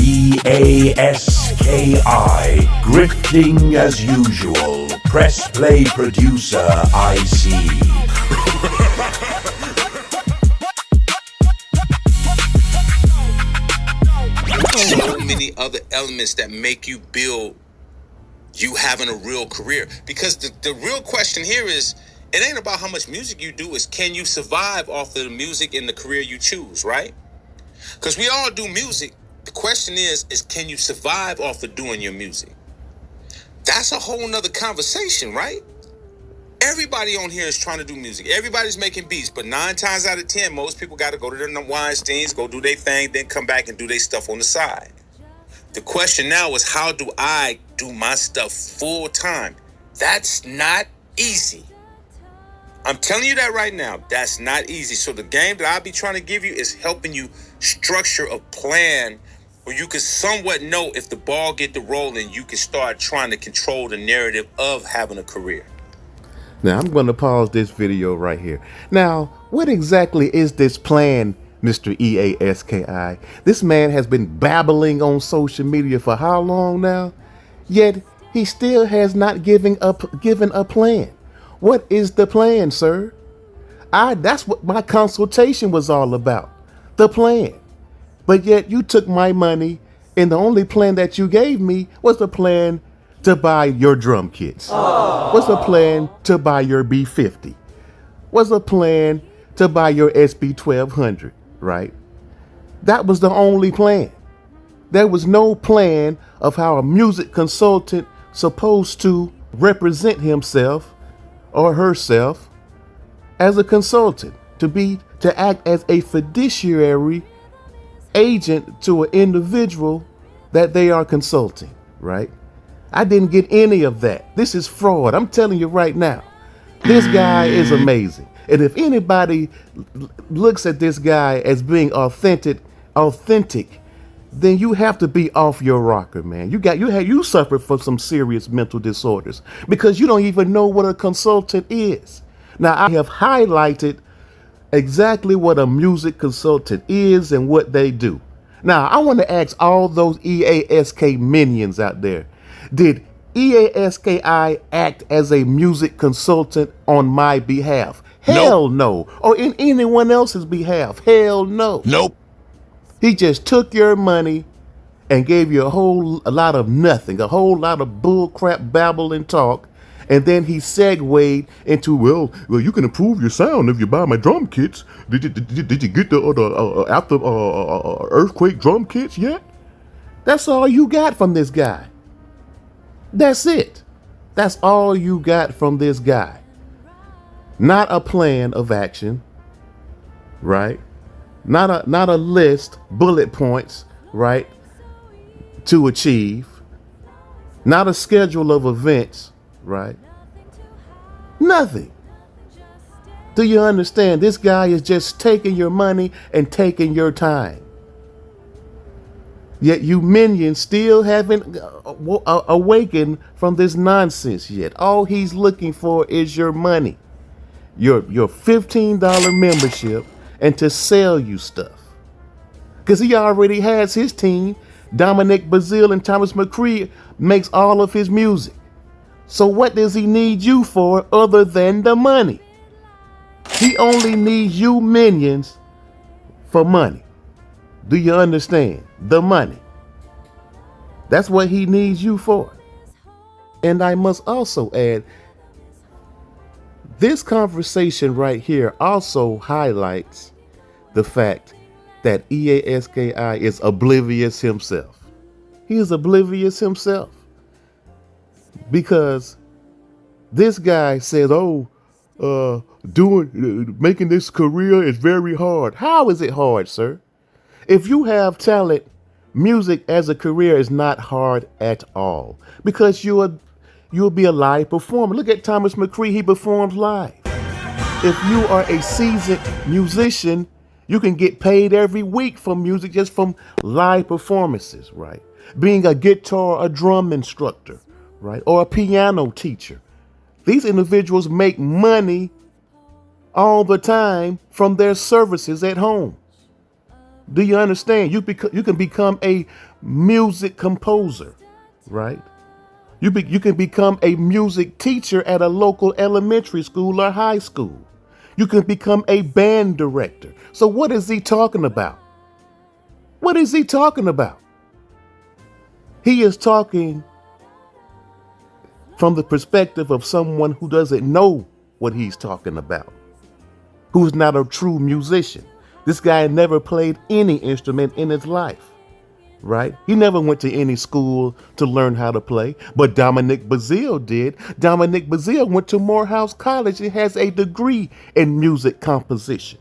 EASKI, grifting as usual. Press play producer IC. So many other elements that make you build you having a real career. Because the real question here is, it ain't about how much music you do, is can you survive off of the music in the career you choose, right? Because we all do music. The question is can you survive off of doing your music? That's a whole nother conversation, right? Everybody on here is trying to do music. Everybody's making beats, but 9 times out of 10, most people got to go to their Weinsteins, go do their thing, then come back and do their stuff on the side. The question now is, how do I do my stuff full time? That's not easy. I'm telling you that right now. That's not easy. So the game that I'll be trying to give you is helping you structure a plan where you can somewhat know if the ball get to rolling, you can start trying to control the narrative of having a career. Now, I'm going to pause this video right here. Now, what exactly is this plan, Mr. EASKI? This man has been babbling on social media for how long now? Yet, he still has not given a plan. What is the plan, sir? That's what my consultation was all about. The plan. But yet, you took my money, and the only plan that you gave me was the plan to buy your drum kits. Was a plan to buy your B50. Was a plan to buy your SB 1200, right? That was the only plan. There was no plan of how a music consultant supposed to represent himself or herself as a consultant, to act as a fiduciary agent to an individual that they are consulting, right? I didn't get any of that. This is fraud. I'm telling you right now. This guy is amazing. And if anybody looks at this guy as being authentic, then you have to be off your rocker, man. You suffered from some serious mental disorders because you don't even know what a consultant is. Now, I have highlighted exactly what a music consultant is and what they do. Now, I want to ask all those EASK minions out there, did EASKI act as a music consultant on my behalf? Hell no. Or in anyone else's behalf? Hell no. Nope. He just took your money and gave you a lot of nothing, a whole lot of bull crap babble and talk. And then he segued into, well, you can improve your sound if you buy my drum kits. Did you get the after earthquake drum kits yet? That's all you got from this guy. That's it. That's all you got from this guy. Not a plan of action, right? Not a list, bullet points, right, to achieve. Not a schedule of events, right? Nothing. Do you understand? This guy is just taking your money and taking your time. Yet you minions still haven't awakened from this nonsense yet. All he's looking for is your money, your $15 membership, and to sell you stuff. Because he already has his team. Dominic Bazile and Thomas McCree makes all of his music. So what does he need you for other than the money? He only needs you minions for money. Do you understand? The money. That's what he needs you for. And I must also add, this conversation right here also highlights the fact that EASKI is oblivious himself. He is oblivious himself. Because this guy says, making this career is very hard. How is it hard, sir? If you have talent, music as a career is not hard at all, because you'll be a live performer. Look at Thomas McCree, he performs live. If you are a seasoned musician, you can get paid every week for music, just from live performances, right? Being a guitar, a drum instructor, right? Or a piano teacher. These individuals make money all the time from their services at home. Do you understand? You can become a music composer, right? You can become a music teacher at a local elementary school or high school. You can become a band director. So what is he talking about? What is he talking about? He is talking from the perspective of someone who doesn't know what he's talking about, who's not a true musician. This guy never played any instrument in his life, right? He never went to any school to learn how to play, but Dominic Bazile did. Dominic Bazile went to Morehouse College and has a degree in music composition.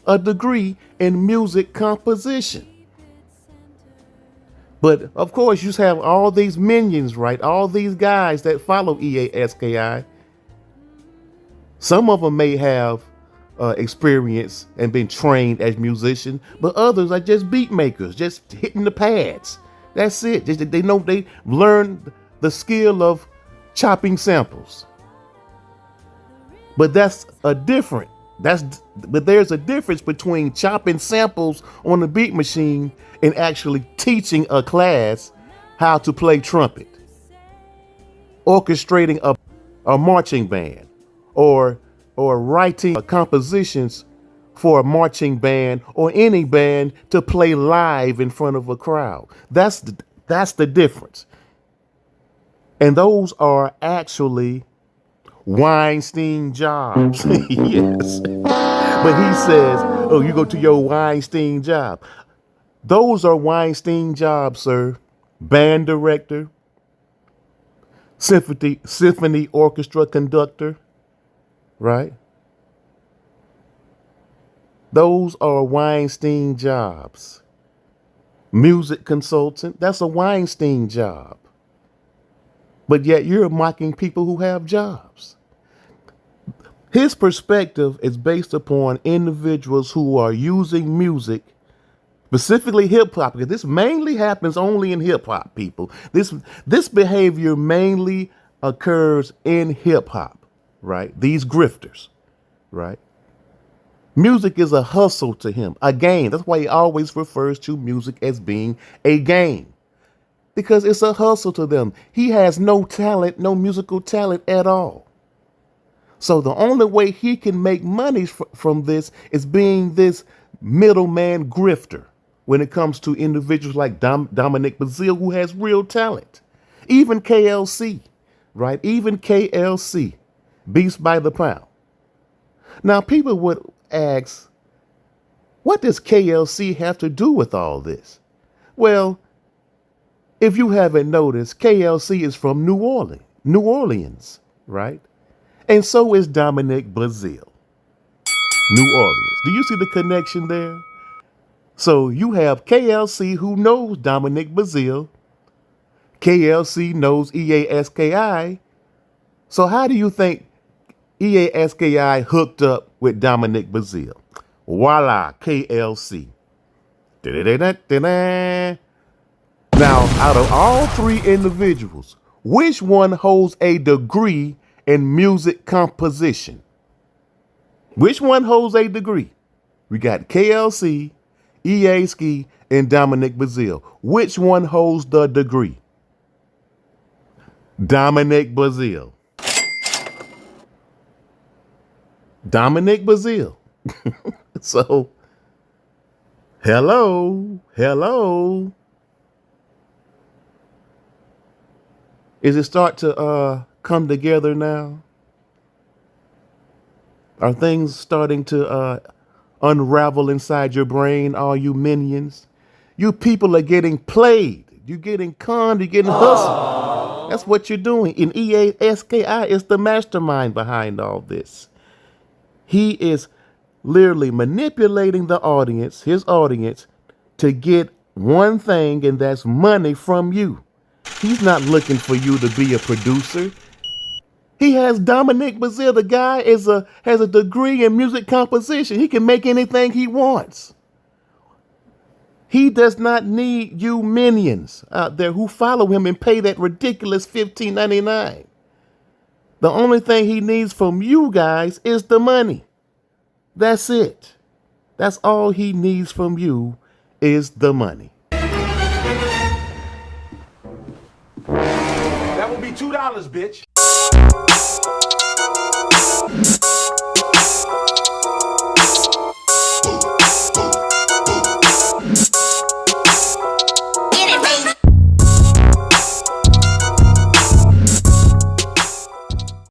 A degree in music composition. But of course, you have all these minions, right? All these guys that follow EASKI. Some of them may have experience and been trained as musicians, but others are just beat makers, just hitting the pads. That's it. They know they learned the skill of chopping samples. But there's a difference between chopping samples on the beat machine and actually teaching a class how to play trumpet, orchestrating a marching band, or writing compositions for a marching band or any band to play live in front of a crowd. That's the difference. And those are actually Weinstein jobs. Yes. But he says, oh, you go to your Weinstein job. Those are Weinstein jobs, sir. Band director, symphony orchestra conductor, right? Those are Weinstein jobs. Music consultant, that's a Weinstein job. But yet you're mocking people who have jobs. His perspective is based upon individuals who are using music, specifically hip hop, because this mainly happens only in hip hop, people. This behavior mainly occurs in hip hop, right? These grifters, right? Music is a hustle to him, a game. That's why he always refers to music as being a game, because it's a hustle to them. He has no talent, no musical talent at all. So the only way he can make money from this is being this middleman grifter when it comes to individuals like Dominic Bazile, who has real talent. Even KLC, right? Even KLC, Beast by the Pound. Now, people would ask, what does KLC have to do with all this? Well, if you haven't noticed, KLC is from New Orleans, right? And so is Dominic Bazile. New Orleans. Do you see the connection there? So you have KLC who knows Dominic Bazile. KLC knows EASKI. So how do you think EASKI hooked up with Dominic Bazile? Voila, KLC. Da-da-da-da-da-da. Now, out of all three individuals, which one holds a degree in music composition? Which one holds a degree? We got KLC, EASKI, and Dominic Bazile. Which one holds the degree? Dominic Bazile. Dominic Bazile. So, hello. Is it start to come together now? Are things starting to unravel inside your brain, all you minions? You people are getting played. You're getting conned. You're getting hustled. That's what you're doing. And EASKI is the mastermind behind all this. He is literally manipulating the audience, his audience, to get one thing, and that's money from you. He's not looking for you to be a producer. He has Dominic Bazile. The guy has a degree in music composition. He can make anything he wants. He does not need you minions out there who follow him and pay that ridiculous $15.99. The only thing he needs from you guys is the money. That's it. That's all he needs from you is the money. $2, bitch.